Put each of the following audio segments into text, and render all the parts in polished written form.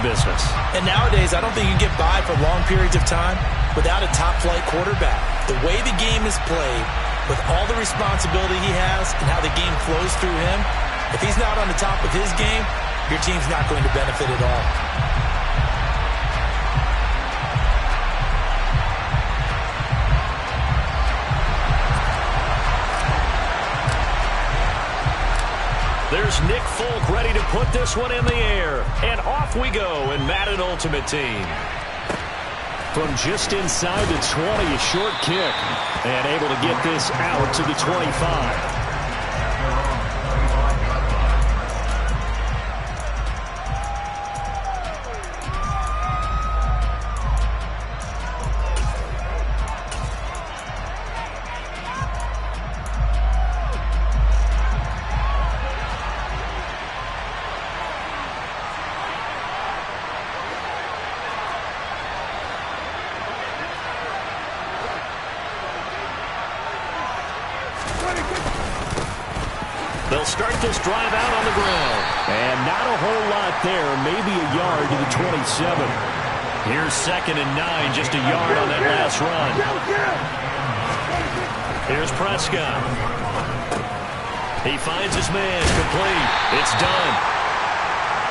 business. And nowadays, I don't think you can get by for long periods of time without a top-flight quarterback. The way the game is played, with all the responsibility he has and how the game flows through him, if he's not on the top of his game, your team's not going to benefit at all. There's Nick Folk ready to put this one in the air. And off we go in Madden Ultimate Team. From just inside the 20, a short kick. And able to get this out to the 25. They'll start this drive out on the ground. And not a whole lot there, maybe a yard to the 27. Here's 2nd and 9, just a yard on that last run. Here's Prescott. He finds his man, complete. It's done.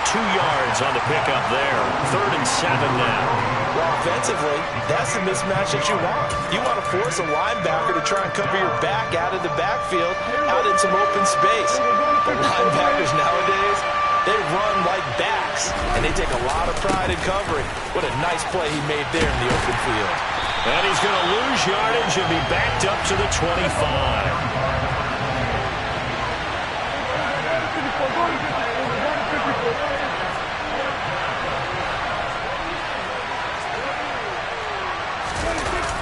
2 yards on the pickup there. 3rd and 7 now. Well, offensively, that's the mismatch that you want. You want to force a linebacker to try and cover your back out of the backfield, out in some open space. But linebackers nowadays, they run like backs, and they take a lot of pride in covering. What a nice play he made there in the open field. And he's going to lose yardage and be backed up to the 25.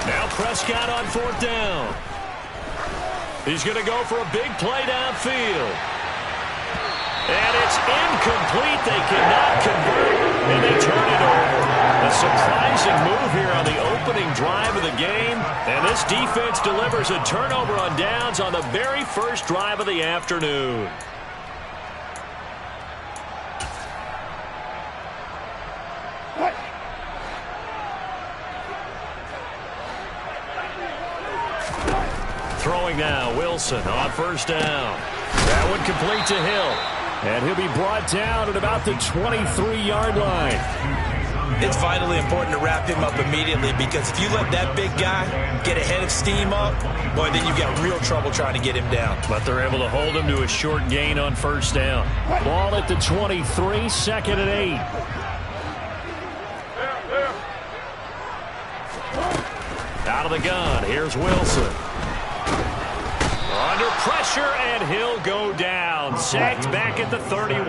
Now Prescott on 4th down. He's going to go for a big play downfield. And it's incomplete. They cannot convert, and they turn it over. A surprising move here on the opening drive of the game. And this defense delivers a turnover on downs on the very first drive of the afternoon. Throwing now, Wilson on 1st down. That one complete to Hill. And he'll be brought down at about the 23-yard line. It's vitally important to wrap him up immediately, because if you let that big guy get a head of steam up, boy, then you've got real trouble trying to get him down. But they're able to hold him to a short gain on 1st down. Ball at the 23, 2nd and 8. Out of the gun, here's Wilson. Under pressure, and he'll go down. Sacked back at the 31.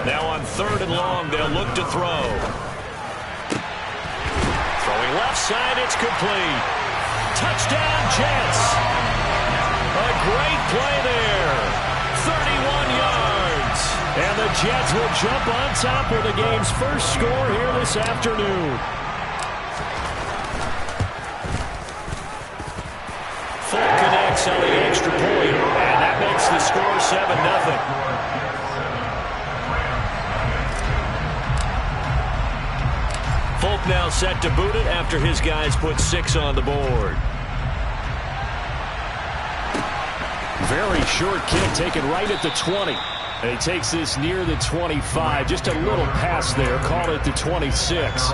Now on 3rd and long, they'll look to throw. Throwing left side, it's complete. Touchdown, Jets. A great play there. 31 yards. And the Jets will jump on top with the game's first score here this afternoon. Folk connects on the extra point, and that makes the score 7-0. Folk now set to boot it after his guys put 6 on the board. Very short kick taken right at the 20. And he takes this near the 25. Just a little pass there. Call it the 26.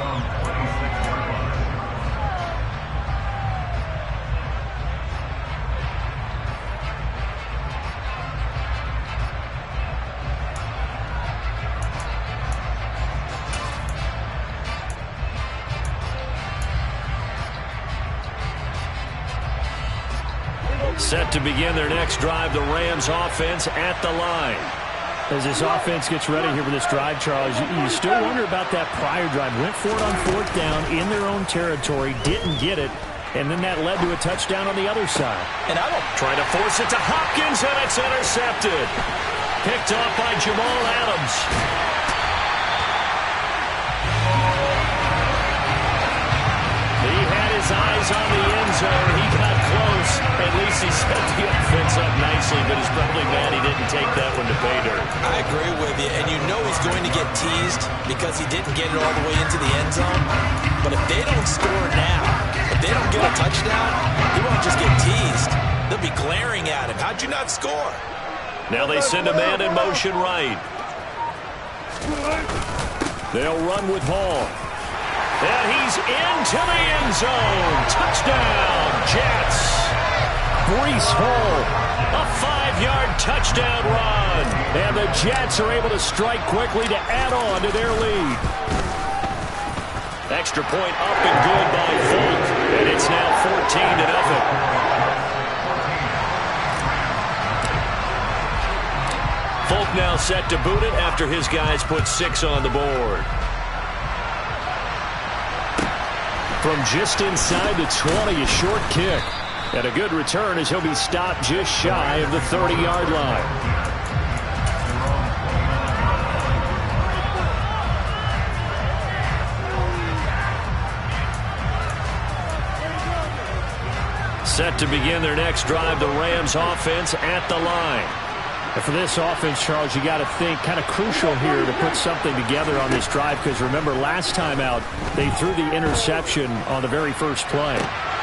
Set to begin their next drive, the Rams offense at the line. As this offense gets ready here for this drive, Charles, you still wonder about that prior drive. Went for it on 4th down in their own territory, didn't get it, and then that led to a touchdown on the other side. And I don't try to force it to Hopkins, and it's intercepted. Picked off by Jamal Adams. He had his eyes on the end zone. He got close, at least Yes, he set the offense up nicely, but he's probably mad he didn't take that one to pay dirt. I agree with you, and you know he's going to get teased because he didn't get it all the way into the end zone. But if they don't score now, if they don't get a touchdown, he won't just get teased. They'll be glaring at him. How'd you not score? Now they send a man in motion right. They'll run with Hall. And he's into the end zone. Touchdown, Jets. Breece Hall, a 5-yard touchdown run. And the Jets are able to strike quickly to add on to their lead. Extra point up and good by Folk. And it's now 14-0. Folk now set to boot it after his guys put 6 on the board. From just inside the 20, a short kick. And a good return as he'll be stopped just shy of the 30-yard line. Set to begin their next drive, the Rams offense at the line. And for this offense, Charles, you got to think kind of crucial here to put something together on this drive, because remember last time out they threw the interception on the very first play.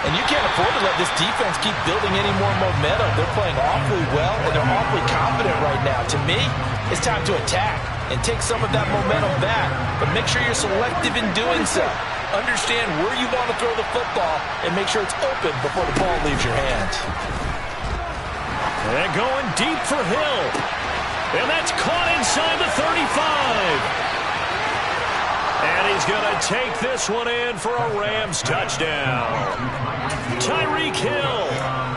And you can't afford to let this defense keep building any more momentum. They're playing awfully well, and they're awfully confident right now. To me, it's time to attack and take some of that momentum back, but make sure you're selective in doing so. Understand where you want to throw the football and make sure it's open before the ball leaves your hands. And going deep for Hill. And that's caught inside the 35. And he's going to take this one in for a Rams touchdown. Tyreek Hill,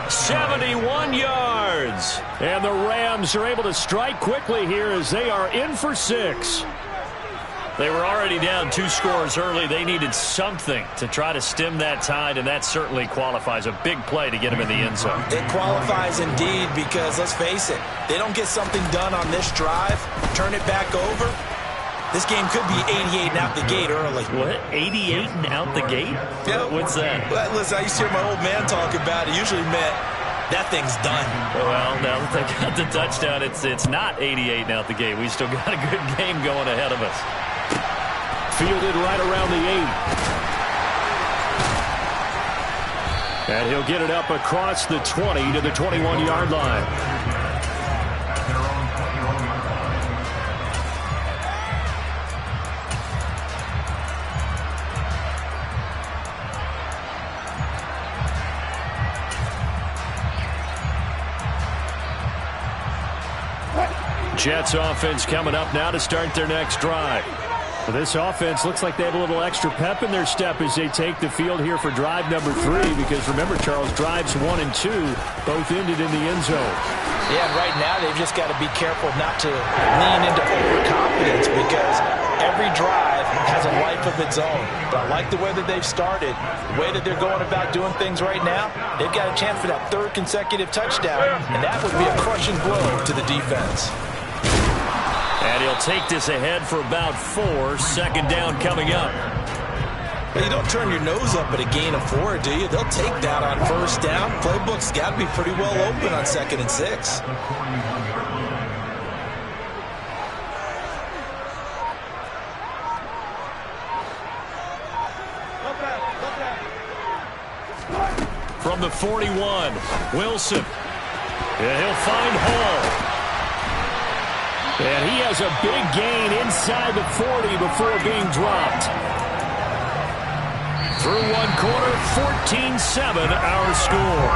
71 yards. And the Rams are able to strike quickly here as they are in for 6. They were already down 2 scores early. They needed something to try to stem that tide, and that certainly qualifies. A big play to get him in the end zone. It qualifies indeed because, let's face it, they don't get something done on this drive, turn it back over, this game could be 88 and out the gate early. What? 88 and out the gate? Yeah. What's that? Well, listen, I used to hear my old man talk about it. Usually meant that thing's done. Well, now that they got the touchdown, it's not 88 and out the gate. We still got a good game going ahead of us. Fielded right around the 8. And he'll get it up across the 20 to the 21-yard line. Jets offense coming up now to start their next drive. Well, this offense looks like they have a little extra pep in their step as they take the field here for drive number 3, because remember, Charles, drives 1 and 2 both ended in the end zone. Yeah, and right now they've just got to be careful not to lean into overconfidence, because every drive has a life of its own. But I like the way that they've started, the way that they're going about doing things right now. They've got a chance for that 3rd consecutive touchdown, and that would be a crushing blow to the defense. And he'll take this ahead for about 4. Second down coming up. Well, you don't turn your nose up at a gain of 4, do you? They'll take that on first down. Playbook's got to be pretty well open on 2nd and 6. From the 41, Wilson. And he'll find Hall. And he has a big gain inside the 40 before being dropped. Through one quarter, 14-7 our score.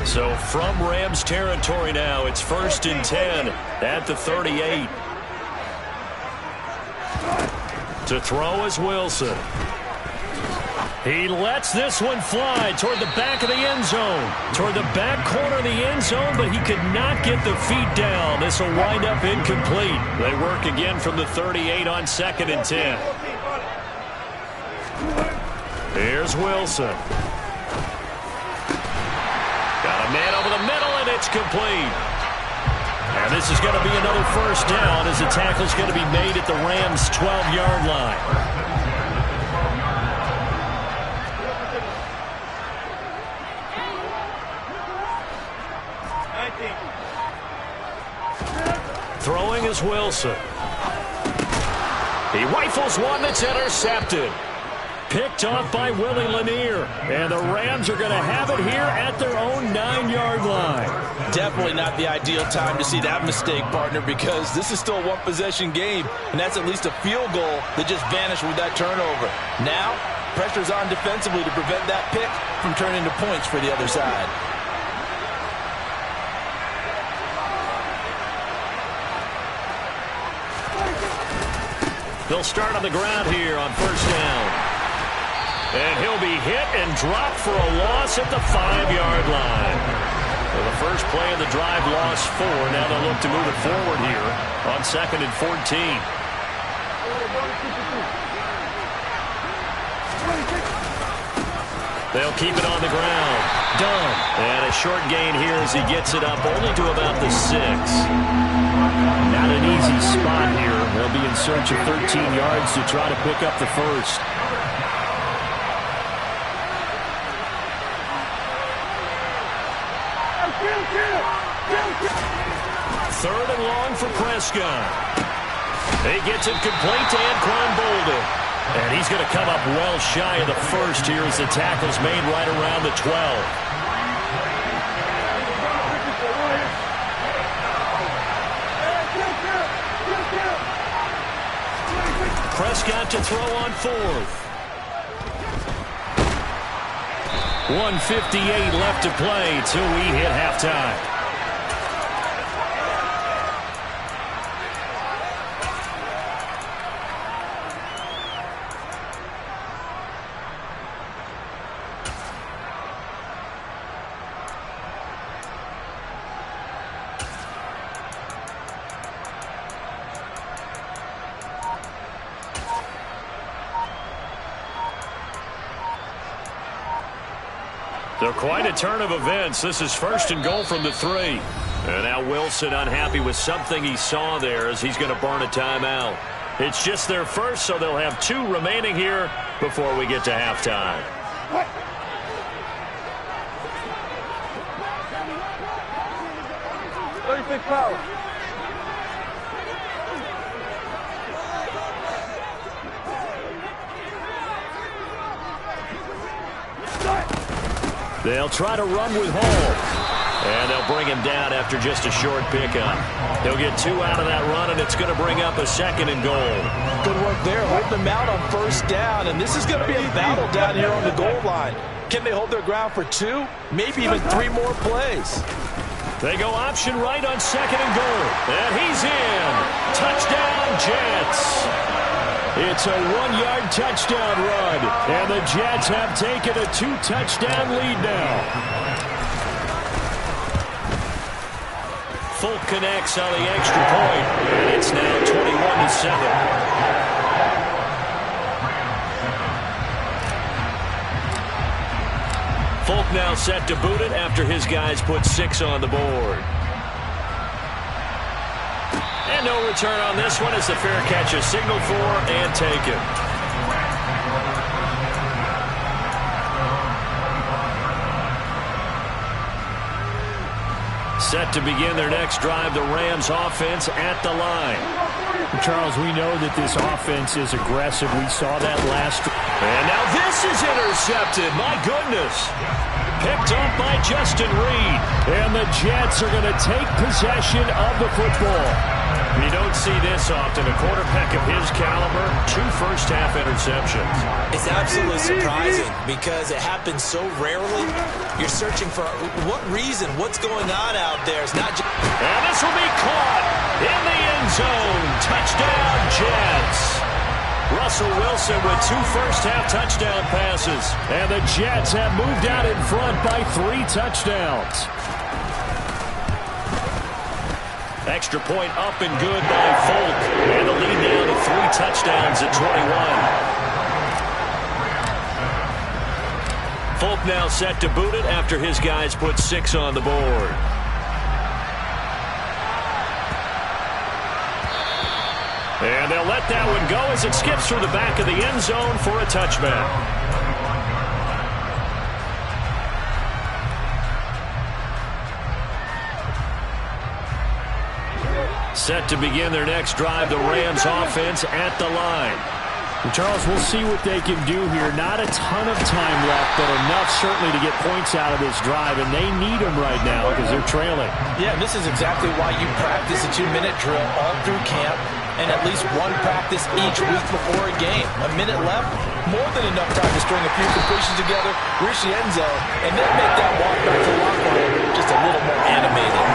So from Rams territory now, it's 1st and 10 at the 38. To throw is Wilson. He lets this one fly toward the back of the end zone. Toward the back corner of the end zone, but he could not get the feet down. This will wind up incomplete. They work again from the 38 on 2nd and 10. Here's Wilson. Got a man over the middle, and it's complete. And this is going to be another first down as the tackle's going to be made at the Rams' 12-yard line. Throwing is Wilson. He rifles one that's intercepted. Picked off by Willie Lanier. And the Rams are going to have it here at their own 9-yard line. Definitely not the ideal time to see that mistake, partner, because this is still a one-possession game, and that's at least a field goal that just vanished with that turnover. Now, pressure's on defensively to prevent that pick from turning into points for the other side. They'll start on the ground here on first down. And he'll be hit and dropped for a loss at the 5-yard line. So the first play of the drive lost 4. Now they'll look to move it forward here on 2nd and 14. They'll keep it on the ground. Done. And a short gain here as he gets it up only to about the 6. Not an easy spot here. They'll be in search of 13 yards to try to pick up the first. Third and long for Prescott. He gets it complete to Anquan Bolden. And he's going to come up well shy of the first here as the tackle's made right around the 12. Prescott to throw on 4th. 1:58 left to play till we hit halftime. So quite a turn of events. This is first and goal from the 3. And now Wilson unhappy with something he saw there as he's going to burn a timeout. It's just their first, so they'll have 2 remaining here before we get to halftime. They'll try to run with Hall. And they'll bring him down after just a short pickup. He'll get 2 out of that run, and it's going to bring up a 2nd and goal. Good work there, holding them out on first down. And this is going to be a battle down here on the goal line. Can they hold their ground for 2, maybe even 3 more plays? They go option right on 2nd and goal. And he's in. Touchdown, Jets. It's a 1-yard touchdown run. And the Jets have taken a 2-touchdown lead now. Folk connects on the extra point. And it's now 21-7. Folk now set to boot it after his guys put 6 on the board. And no return on this one as the fair catch is signaled for and taken. Set to begin their next drive, the Rams offense at the line. Charles, we know that this offense is aggressive. We saw that last. And now this is intercepted. My goodness. Picked up by Justin Reed. And the Jets are going to take possession of the football. You don't see this often. A quarterback of his caliber, 2 first-half interceptions. It's absolutely surprising because it happens so rarely. You're searching for what reason, what's going on out there. It's not just... And this will be caught in the end zone. Touchdown, Jets. Russell Wilson with 2 first-half touchdown passes. And the Jets have moved out in front by 3 touchdowns. Extra point up and good by Folk. And the lead down to 3 touchdowns at 21. Folk now set to boot it after his guys put 6 on the board. And they'll let that one go as it skips through the back of the end zone for a touchback. Set to begin their next drive, the Rams offense at the line. Well, Charles, we'll see what they can do here. Not a ton of time left, but enough certainly to get points out of this drive, and they need them right now because they're trailing. Yeah, and this is exactly why you practice a 2-minute drill all through camp and at least one practice each week before a game. A minute left, more than enough time to string a few completions together, reach the end zone, and then make that walk back to the locker room just a little more animated.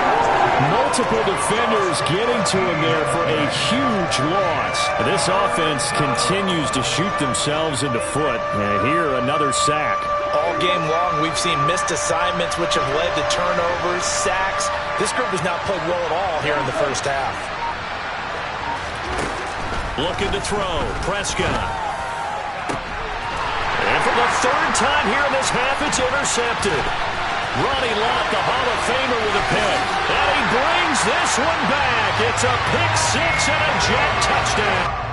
Multiple defenders getting to him there for a huge loss. This offense continues to shoot themselves in the foot. And here, another sack. All game long, we've seen missed assignments, which have led to turnovers, sacks. This group has not played well at all here in the first half. Looking to throw, Prescott. And for the third time here in this half, it's intercepted. Ronnie Lott, the Hall of Famer, with a pick. And he brings this one back. It's a pick six and a jet touchdown.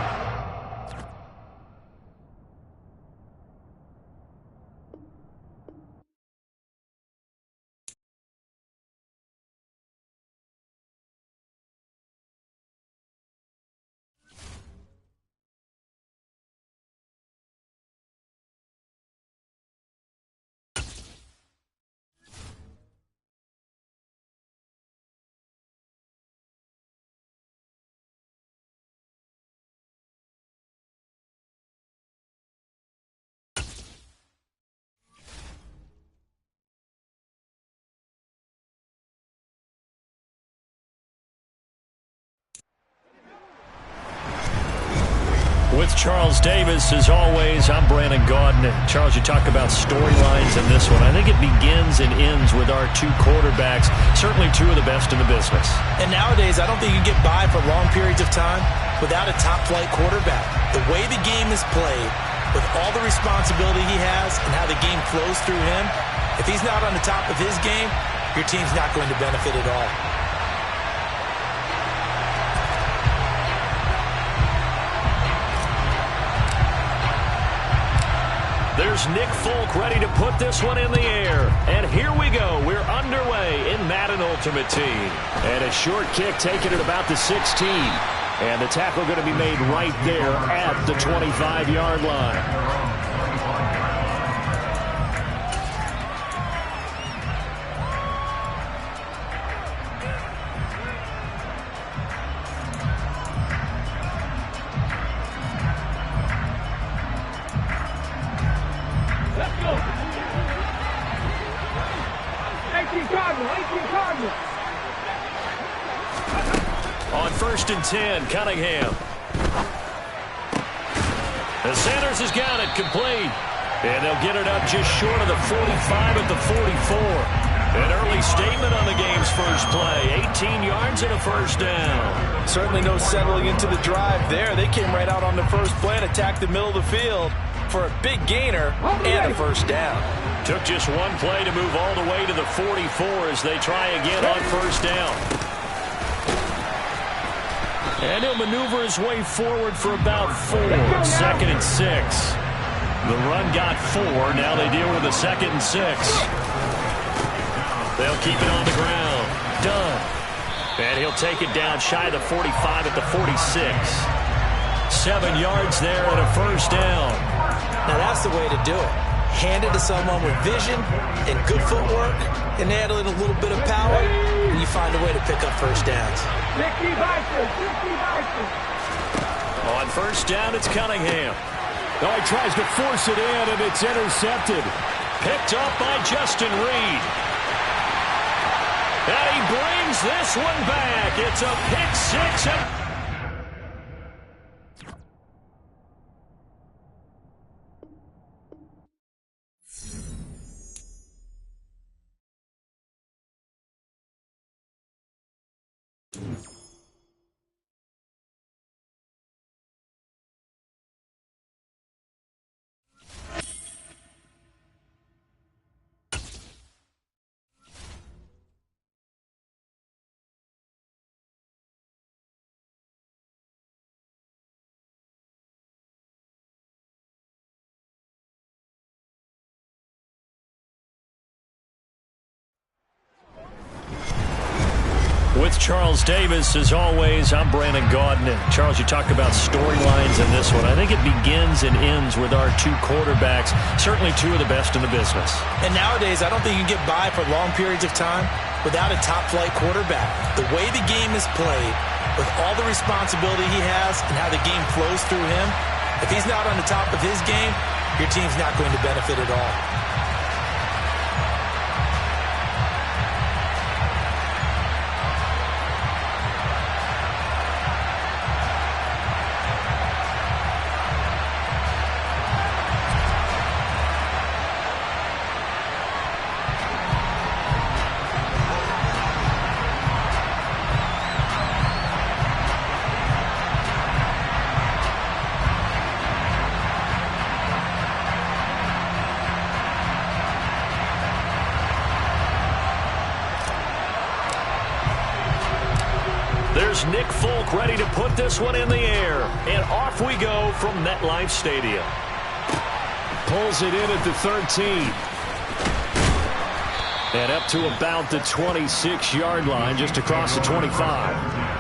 With Charles Davis, as always, I'm Brandon Gaudin. Charles, you talk about storylines in this one. I think it begins and ends with our two quarterbacks, certainly two of the best in the business. And nowadays, I don't think you can get by for long periods of time without a top-flight quarterback. The way the game is played, with all the responsibility he has and how the game flows through him, if he's not on the top of his game, your team's not going to benefit at all. There's Nick Folk ready to put this one in the air. And here we go. We're underway in Madden Ultimate Team. And a short kick taken at about the 16. And the tackle going to be made right there at the 25-yard line. On 1st and 10, Cunningham. The Sanders has got it complete. And they'll get it up just short of the 45 at the 44. An early statement on the game's first play. 18 yards and a first down. Certainly no settling into the drive there. They came right out on the first play and attacked the middle of the field for a big gainer and a first down. Took just one play to move all the way to the 44 as they try again on first down. And he'll maneuver his way forward for about 4. 2nd and 6. The run got 4. Now they deal with a 2nd and 6. They'll keep it on the ground. Done. And he'll take it down shy of the 45 at the 46. 7 yards there and a first down. Now that's the way to do it. Hand it to someone with vision and good footwork and add a little bit of power, and you find a way to pick up first downs. On first down, it's Cunningham. Oh, he tries to force it in, and it's intercepted. Picked up by Justin Reed. And he brings this one back. It's a pick six. With Charles Davis, as always, I'm Brandon Gaudin. And Charles, you talk about storylines in this one. I think it begins and ends with our two quarterbacks, certainly two of the best in the business. And nowadays, I don't think you can get by for long periods of time without a top-flight quarterback. The way the game is played, with all the responsibility he has and how the game flows through him, if he's not on the top of his game, your team's not going to benefit at all. There's Nick Folk ready to put this one in the air. And off we go from MetLife Stadium. Pulls it in at the 13. And up to about the 26-yard line, just across the 25.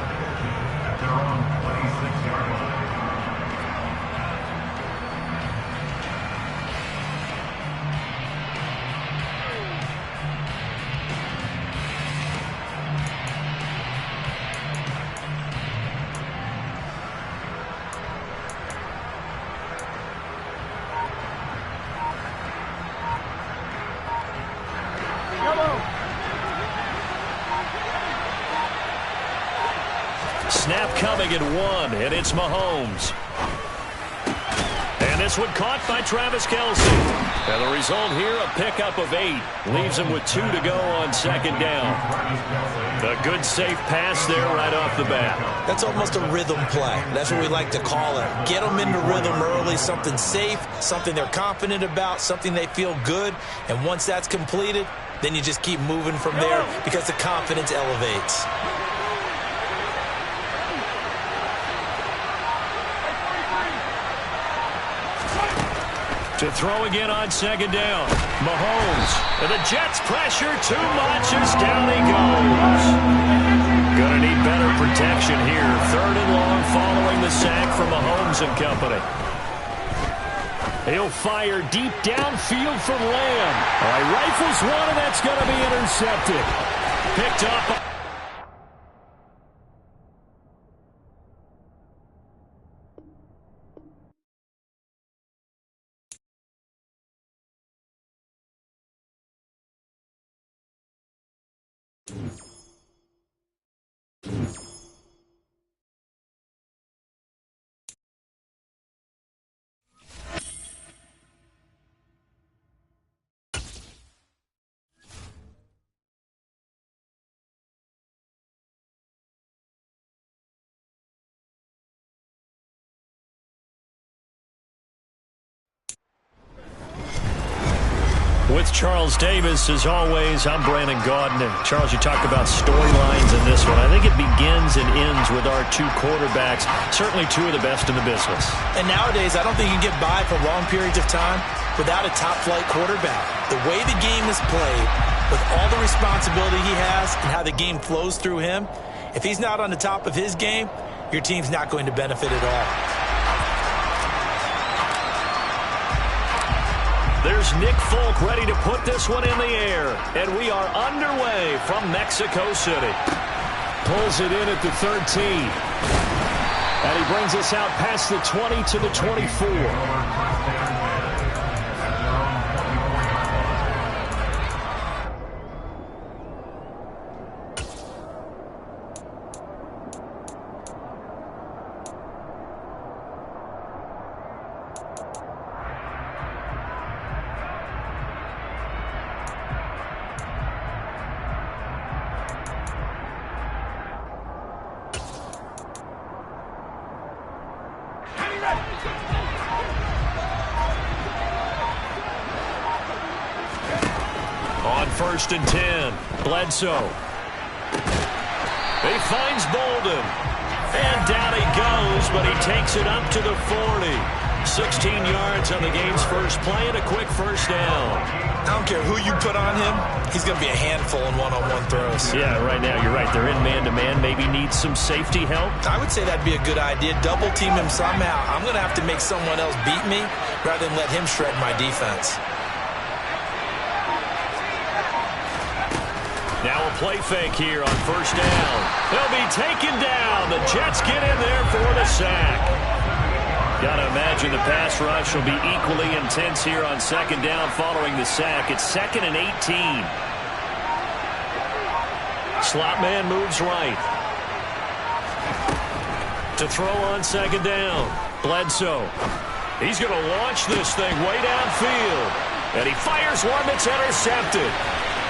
Snap coming at 1, and it's Mahomes. And this one caught by Travis Kelce. And the result here, a pickup of 8. Leaves him with 2 to go on second down. A good safe pass there right off the bat. That's almost a rhythm play. That's what we like to call it. Get them into rhythm early, something safe, something they're confident about, something they feel good. And once that's completed, then you just keep moving from there because the confidence elevates. To throw again on second down. Mahomes. And the Jets pressure too much as down he goes. Gonna need better protection here. 3rd and long following the sack from Mahomes and company. He'll fire deep downfield from Lamb. All right, rifles one, and that's going to be intercepted. Picked up. With Charles Davis, as always, I'm Brandon Gaudin. And Charles, you talk about storylines in this one. I think it begins and ends with our two quarterbacks, certainly two of the best in the business. And nowadays, I don't think you can get by for long periods of time without a top-flight quarterback. The way the game is played, with all the responsibility he has and how the game flows through him, if he's not on the top of his game, your team's not going to benefit at all. There's Nick Folk ready to put this one in the air. And we are underway from Mexico City. Pulls it in at the 13. And he brings us out past the 20 to the 24. On 1st and 10, Bledsoe. He finds Bolden. And down he goes, but he takes it up to the 40. 16 yards on the game's first play and a quick first down. I don't care who you put on him, he's going to be a handful in one-on-one throws. Yeah, right now you're right. They're in man-to-man. Maybe need some safety help. I would say that'd be a good idea. Double team him somehow. I'm going to have to make someone else beat me rather than let him shred my defense. Now a play fake here on first down. They'll be taken down. The Jets get in there for the sack. Got to imagine the pass rush will be equally intense here on second down following the sack. It's 2nd and 18. Slot man moves right. To throw on second down. Bledsoe. He's going to launch this thing way downfield. And he fires one that's intercepted.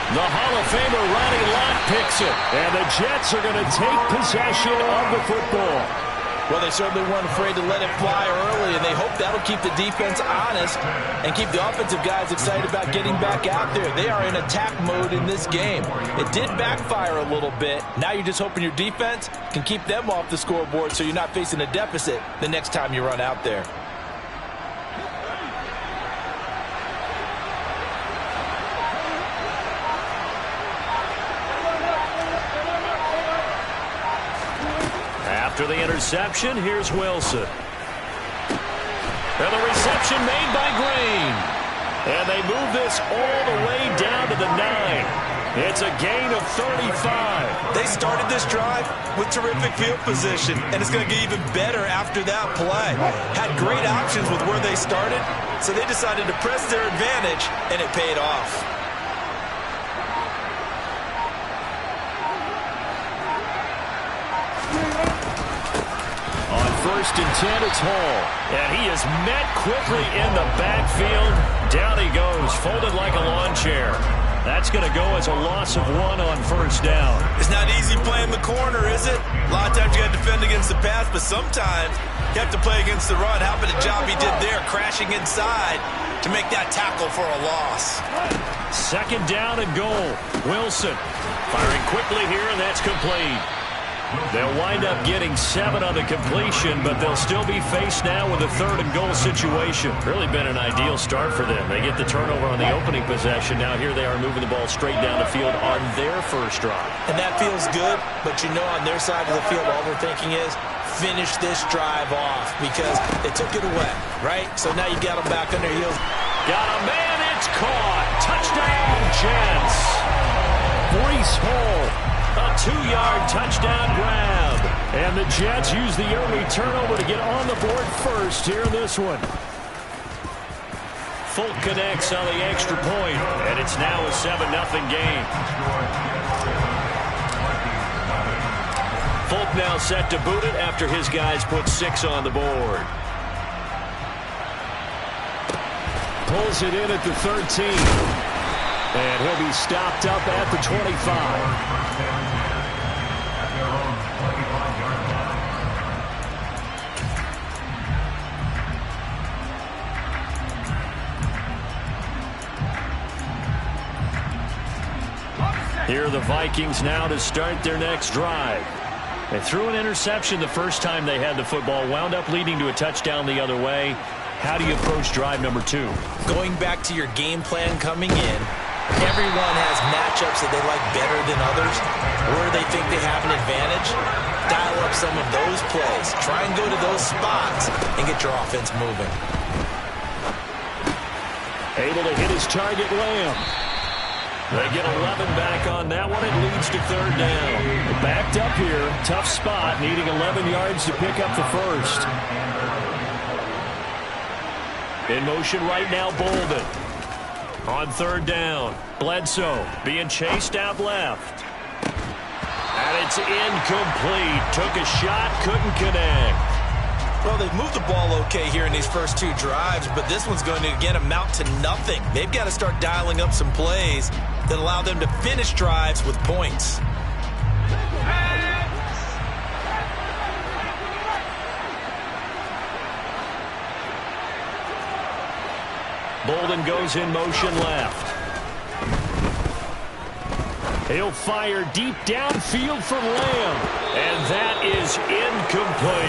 The Hall of Famer Ronnie Lott picks it. And the Jets are going to take possession of the football. Well, they certainly weren't afraid to let it fly early, and they hope that'll keep the defense honest and keep the offensive guys excited about getting back out there. They are in attack mode in this game. It did backfire a little bit. Now you're just hoping your defense can keep them off the scoreboard so you're not facing a deficit the next time you run out there. After the interception, here's Wilson. And the reception made by Green. And they move this all the way down to the 9. It's a gain of 35. They started this drive with terrific field position, and it's going to get even better after that play. Had great options with where they started, so they decided to press their advantage, and it paid off. First and 10, it's Hall. And he is met quickly in the backfield. Down he goes, folded like a lawn chair. That's going to go as a loss of 1 on first down. It's not easy playing the corner, is it? A lot of times you got to defend against the pass, but sometimes you have to play against the run. How about the job he did there, crashing inside to make that tackle for a loss. Second down and goal. Wilson firing quickly here, and that's complete. They'll wind up getting 7 on the completion, but they'll still be faced now with a 3rd and goal situation. Really been an ideal start for them. They get the turnover on the opening possession. Now here they are moving the ball straight down the field on their first drive. And that feels good, but you know on their side of the field all they're thinking is finish this drive off because they took it away, right? So now you got them back on their heels. Got a man, it's caught. Touchdown, Jets. Breece Hall. A 2-yard touchdown grab. And the Jets use the early turnover to get on the board first here in this one. Folk connects on the extra point, and it's now a 7-0 game. Folk now set to boot it after his guys put 6 on the board. Pulls it in at the 13. And he'll be stopped up at the 25. Here are the Vikings now to start their next drive. They threw an interception the first time they had the football, wound up leading to a touchdown the other way. How do you approach drive number 2? Going back to your game plan coming in, everyone has matchups that they like better than others, where they think they have an advantage. Dial up some of those plays. Try and go to those spots and get your offense moving. Able to hit his target, Lamb. They get 11 back on that one. It leads to 3rd down. Backed up here. Tough spot. Needing 11 yards to pick up the first. In motion right now, Bolden. On 3rd down, Bledsoe being chased out left. And it's incomplete. Took a shot, couldn't connect. Well, they've moved the ball okay here in these first 2 drives, but this one's going to, again, amount to nothing. They've got to start dialing up some plays that allow them to finish drives with points. Bolden goes in motion left. He'll fire deep downfield for Lamb. And that is incomplete.